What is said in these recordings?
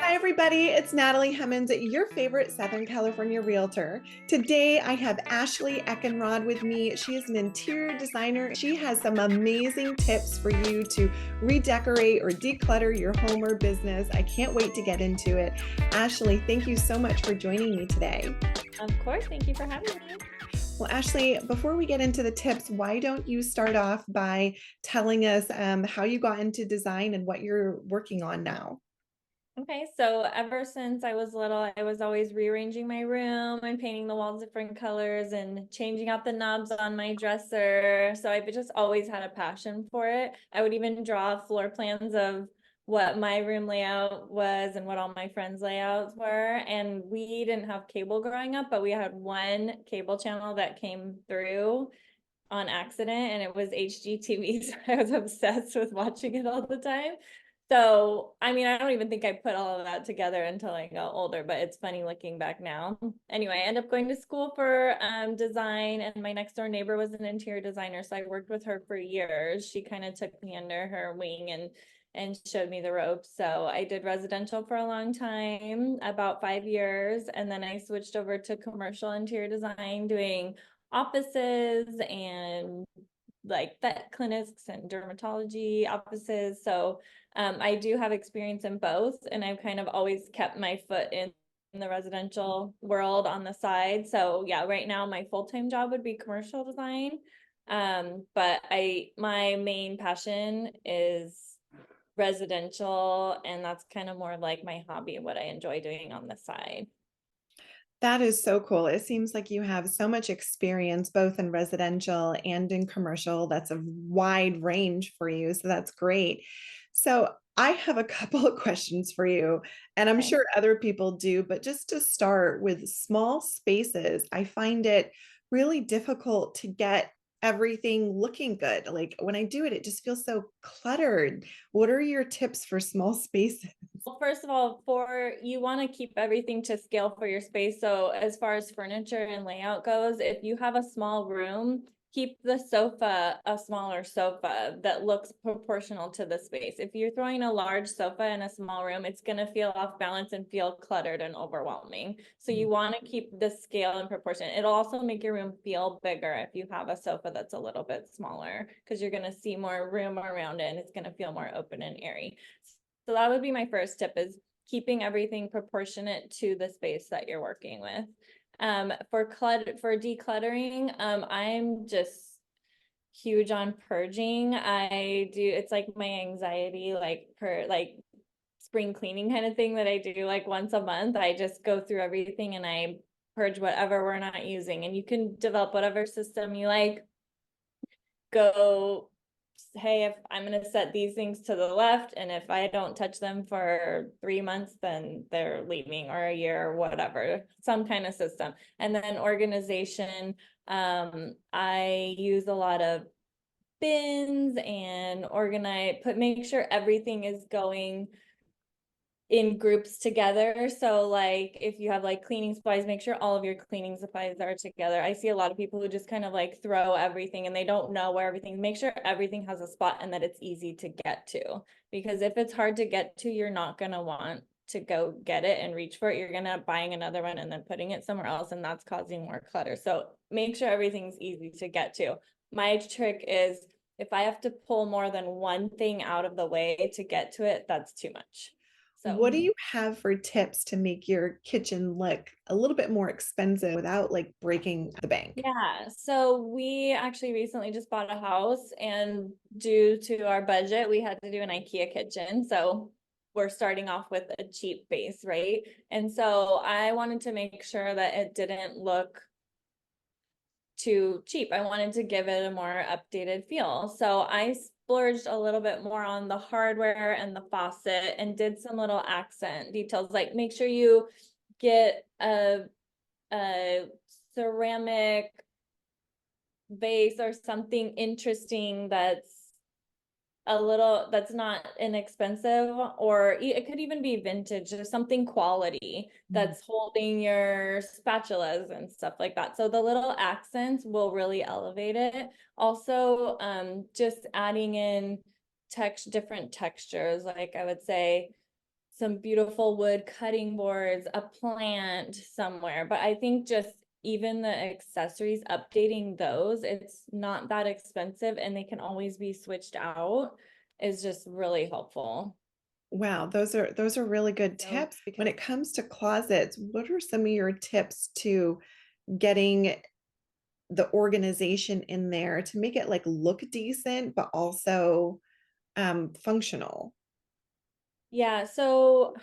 Hi, everybody. It's Natalie Hemmens, your favorite Southern California realtor. Today, I have Ashley Eckenrod with me. She is an interior designer. She has some amazing tips for you to redecorate or declutter your home or business. I can't wait to get into it. Ashley, thank you so much for joining me today. Of course. Thank you for having me. Well, Ashley, before we get into the tips, why don't you start off by telling us how you got into design and what you're working on now? Okay, so ever since I was little, I was always rearranging my room and painting the walls different colors and changing out the knobs on my dresser. So I've just always had a passion for it. I would even draw floor plans of what my room layout was and what all my friends' layouts were. And we didn't have cable growing up, but we had one cable channel that came through on accident, and it was HGTV. So I was obsessed with watching it all the time. So, I mean, I don't even think I put all of that together until I got older, but it's funny looking back now. Anyway, I ended up going to school for design, and my next door neighbor was an interior designer. So I worked with her for years. She kind of took me under her wing and showed me the ropes. So I did residential for a long time, about 5 years, and then I switched over to commercial interior design, doing offices and like vet clinics and dermatology offices. So I do have experience in both, and I've kind of always kept my foot in the residential world on the side. So yeah, right now my full-time job would be commercial design. But my main passion is residential, and that's kind of more like my hobby and what I enjoy doing on the side. That is so cool. It seems like you have so much experience both in residential and in commercial. That's a wide range for you. So that's great. So I have a couple of questions for you, and I'm Okay. sure other people do, but just to start with small spaces, I find it really difficult to get everything looking good. Like when I do it, it just feels so cluttered. What are your tips for small spaces? Well, first of all, for you want to keep everything to scale for your space. So as far as furniture and layout goes, if you have a small room, keep the sofa a smaller sofa that looks proportional to the space. If you're throwing a large sofa in a small room, it's going to feel off balance and feel cluttered and overwhelming. So you want to keep the scale and proportion. It'll also make your room feel bigger if you have a sofa that's a little bit smaller, because you're going to see more room around it and it's going to feel more open and airy. So that would be my first tip, is keeping everything proportionate to the space that you're working with. For decluttering, I'm just huge on purging. It's like my anxiety, like spring cleaning kind of thing that I do like once a month. I just go through everything and I purge whatever we're not using. And you can develop whatever system you like. Go, hey, if I'm going to set these things to the left, and if I don't touch them for 3 months, then they're leaving, or a year, or whatever, some kind of system. And then organization, I use a lot of bins and make sure everything is going in groups together. So like if you have like cleaning supplies, make sure all of your cleaning supplies are together. I see a lot of people who just kind of like throw everything and they don't know where everything, make sure everything has a spot and that it's easy to get to. Because if it's hard to get to, you're not going to want to go get it and reach for it. You're going to end up buying another one and then putting it somewhere else, and that's causing more clutter. So make sure everything's easy to get to. My trick is, if I have to pull more than one thing out of the way to get to it, that's too much. What So do you have for tips to make your kitchen look a little bit more expensive without like breaking the bank? yeah, so we actually recently just bought a house, and due to our budget, we had to do an IKEA kitchen. So we're starting off with a cheap base, right? And so I wanted to make sure that it didn't look too cheap. I wanted to give it a more updated feel. So I splurged a little bit more on the hardware and the faucet and did some little accent details, like make sure you get a ceramic vase or something interesting that's not inexpensive, or it could even be vintage or something quality Mm. that's holding your spatulas and stuff like that. So the little accents will really elevate it. Also, just adding in different textures, like I would say some beautiful wood cutting boards, a plant somewhere. But I think just even the accessories, updating those, it's not that expensive and they can always be switched out, is just really helpful. Wow, those are really good So tips. When it comes to closets, what are some of your tips to getting the organization in there to make it like look decent, but also functional? yeah, so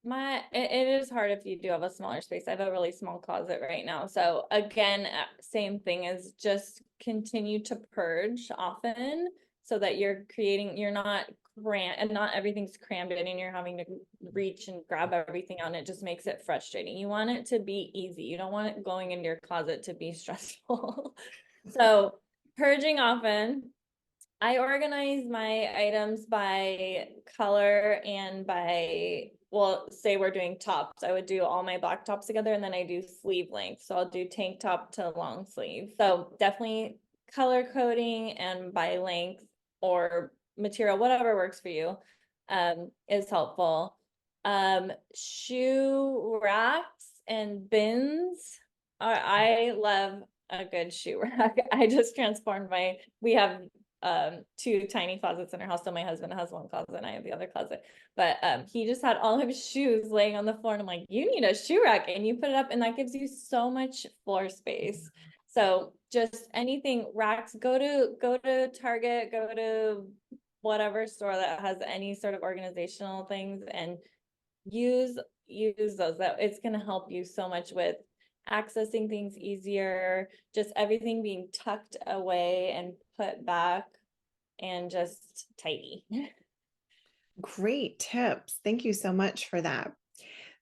it is hard if you do have a smaller space. I have a really small closet right now. So again, same thing is just continue to purge often so that you're not cram and not everything's crammed in and you're having to reach and grab everything on it. Just makes it frustrating. You want it to be easy. You don't want it going into your closet to be stressful. So purging often. I organize my items by color and by, well, say we're doing tops. I would do all my black tops together and then I do sleeve length. So I'll do tank top to long sleeve. So definitely color coding and by length or material, whatever works for you, is helpful. Shoe racks and bins. I love a good shoe rack. I just transformed we have two tiny closets in our house. So my husband has one closet and I have the other closet. But he just had all of his shoes laying on the floor. And I'm like, you need a shoe rack. And you put it up and that gives you so much floor space. So just anything racks, go to Target, go to whatever store that has any sort of organizational things and use those. That it's going to help you so much with accessing things easier, just everything being tucked away and put back and just tidy. Great tips. Thank you so much for that.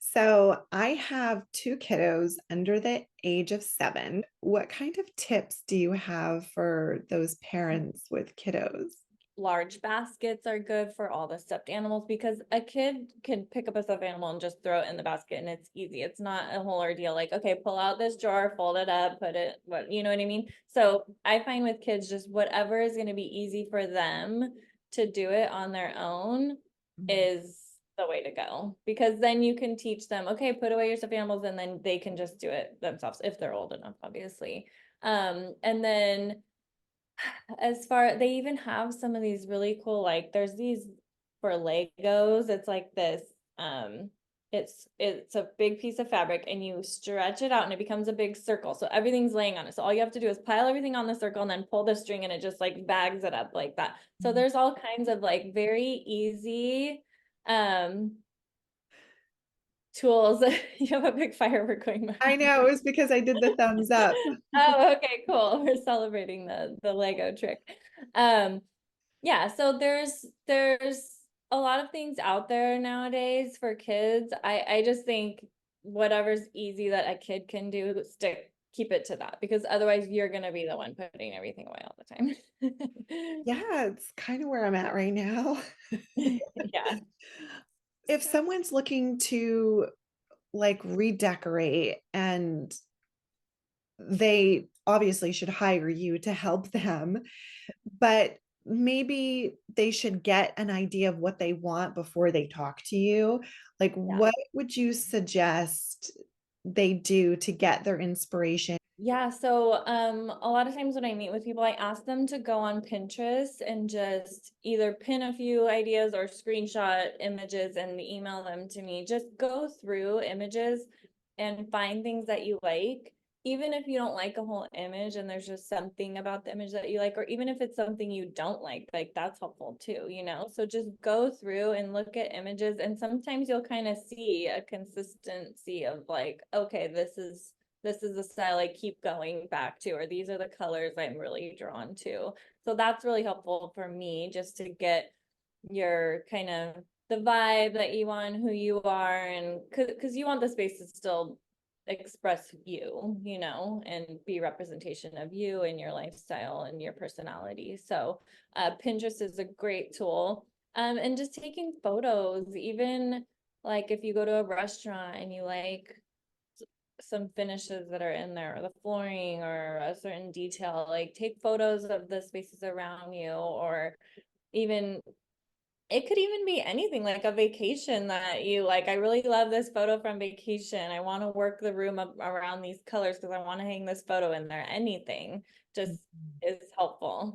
So, I have two kiddos under the age of 7. What kind of tips do you have for those parents with kiddos? Large baskets are good for all the stuffed animals because a kid can pick up a stuffed animal and just throw it in the basket and it's easy. It's not a whole ordeal. Like, okay, pull out this drawer, fold it up, put it, what, you know what I mean? So I find with kids, just whatever is going to be easy for them to do it on their own is the way to go, because then you can teach them, okay, put away your stuffed animals, and then they can just do it themselves if they're old enough, obviously. And then as far, they even have some of these really cool, like there's these for Legos. It's like this, it's a big piece of fabric and you stretch it out and it becomes a big circle. So everything's laying on it. So all you have to do is pile everything on the circle and then pull the string and it just like bags it up like that. So there's all kinds of like very easy tools. You have a big firework going by. I know it was because I did the thumbs up. Oh, okay, cool. We're celebrating the Lego trick. Yeah, so there's a lot of things out there nowadays for kids. I just think whatever's easy that a kid can do, keep it to that, because otherwise you're gonna be the one putting everything away all the time. Yeah, it's kind of where I'm at right now. Yeah. If someone's looking to like redecorate, and they obviously should hire you to help them, but maybe they should get an idea of what they want before they talk to you. Like, Yeah. what would you suggest they do to get their inspiration? Yeah, so a lot of times when I meet with people, I ask them to go on Pinterest and just either pin a few ideas or screenshot images and email them to me. Just go through images and find things that you like. Even if you don't like a whole image and there's just something about the image that you like, or even if it's something you don't like that's helpful too, you know? So just go through and look at images, and sometimes you'll kind of see a consistency of like, okay, this is the style I keep going back to, or these are the colors I'm really drawn to. So that's really helpful for me, just to get your kind of the vibe that you want, who you are, and because you want the space to still express you, you know, and be representation of you and your lifestyle and your personality. So Pinterest is a great tool. And just taking photos, even like if you go to a restaurant and you like some finishes that are in there, or the flooring or a certain detail, like take photos of the spaces around you, or even It could even be anything like a vacation that you like. I really love this photo from vacation. I want to work the room up around these colors because I want to hang this photo in there. Anything just is helpful.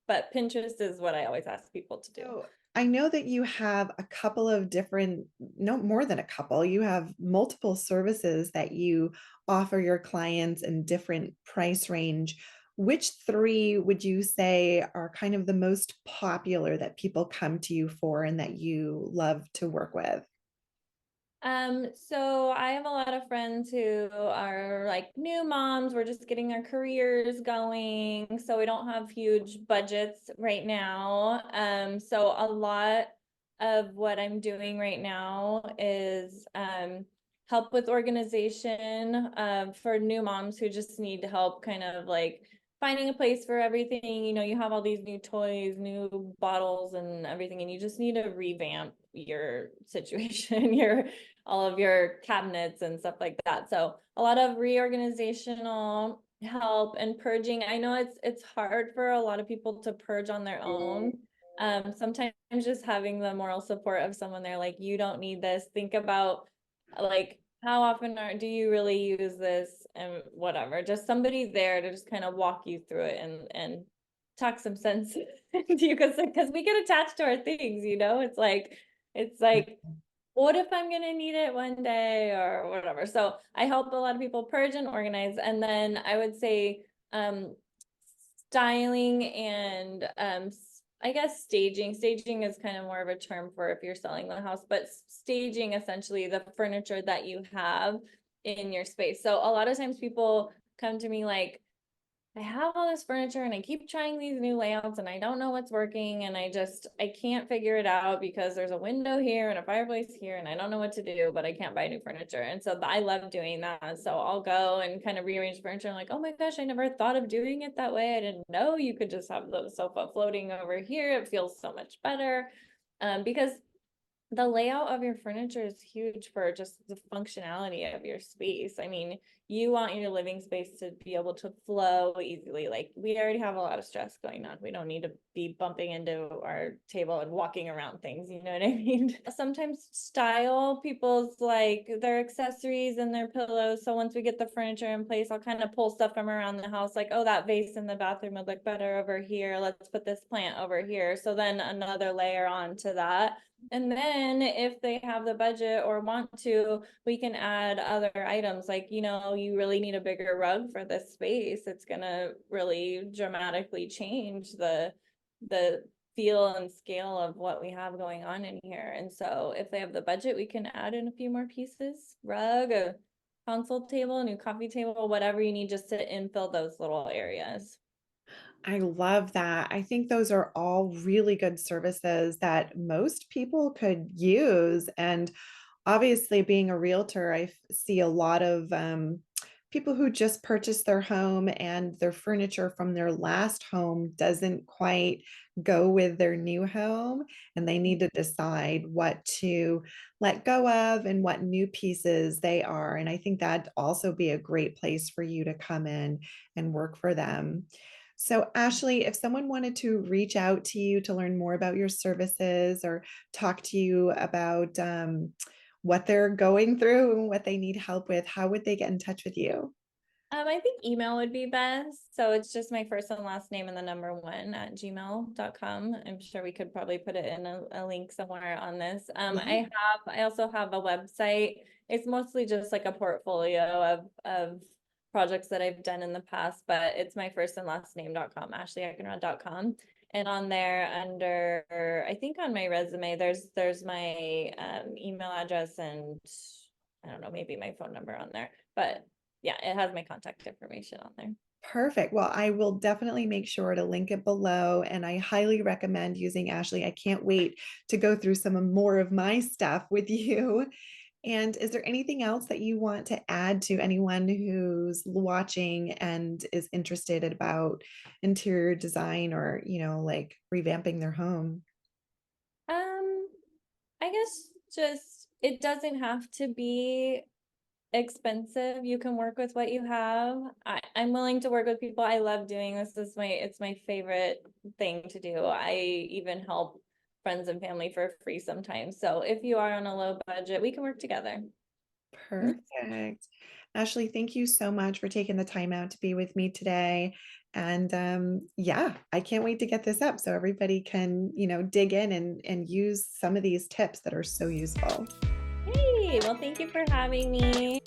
But Pinterest is what I always ask people to do. So I know that you have a couple of different, no more than a couple, you have multiple services that you offer your clients in different price range. Which three would you say are kind of the most popular that people come to you for and that you love to work with? So I have a lot of friends who are like new moms. We're just getting our careers going, so we don't have huge budgets right now. So a lot of what I'm doing right now is help with organization for new moms who just need help kind of like finding a place for everything. You know, you have all these new toys, new bottles and everything, and you just need to revamp your situation, your all of your cabinets and stuff like that. So a lot of reorganizational help and purging. I know it's hard for a lot of people to purge on their own. Sometimes just having the moral support of someone there, like, you don't need this. Think about like how often do you really use this and whatever. Just somebody there to just kind of walk you through it and talk some sense into you because we get attached to our things, you know? It's like what if I'm gonna need it one day or whatever. So I help a lot of people purge and organize. And then I would say styling and I guess staging. Staging is kind of more of a term for if you're selling the house, but staging essentially the furniture that you have in your space. So a lot of times people come to me like, I have all this furniture and I keep trying these new layouts and I don't know what's working and I can't figure it out because there's a window here and a fireplace here and I don't know what to do, but I can't buy new furniture. And so I love doing that. So I'll go and kind of rearrange furniture and like, oh my gosh, I never thought of doing it that way. I didn't know you could just have the sofa floating over here. It feels so much better. Because the layout of your furniture is huge for just the functionality of your space. I mean, you want your living space to be able to flow easily. Like, we already have a lot of stress going on. We don't need to be bumping into our table and walking around things, you know what I mean? Sometimes style people's like their accessories and their pillows. So once we get the furniture in place, I'll kind of pull stuff from around the house, like, oh, that vase in the bathroom would look better over here. Let's put this plant over here. So then another layer on to that. And then if they have the budget or want to, we can add other items like, you know, you really need a bigger rug for this space. It's gonna really dramatically change the feel and scale of what we have going on in here. And so if they have the budget, we can add in a few more pieces, rug, a console table, a new coffee table, whatever you need just to infill those little areas. I love that. I think those are all really good services that most people could use. And obviously, being a realtor, see a lot of people who just purchased their home and their furniture from their last home doesn't quite go with their new home. And they need to decide what to let go of and what new pieces they are. And I think that'd also be a great place for you to come in and work for them. So, Ashley, if someone wanted to reach out to you to learn more about your services or talk to you about what they're going through and what they need help with, how would they get in touch with you? I think email would be best. So it's just my first and last name and the number one at gmail.com. I'm sure we could probably put it in a link somewhere on this. Yeah. I also have a website. It's mostly just like a portfolio of projects that I've done in the past, but it's my first and last name.com, ashleyeckenrod.com. And on there under, I think on my resume, there's my email address and I don't know, maybe my phone number on there, but yeah, it has my contact information on there. Perfect. Well, I will definitely make sure to link it below, and I highly recommend using Ashley. I can't wait to go through some more of my stuff with you. And is there anything else that you want to add to anyone who's watching and is interested about interior design or, like revamping their home? Um, I guess just it doesn't have to be expensive. You can work with what you have. I'm willing to work with people. I love doing this. It's my favorite thing to do. I even help friends and family for free sometimes. So if you are on a low budget, we can work together. Perfect. Ashley, thank you so much for taking the time out to be with me today. And yeah, I can't wait to get this up so everybody can, dig in and use some of these tips that are so useful. Hey, well, thank you for having me.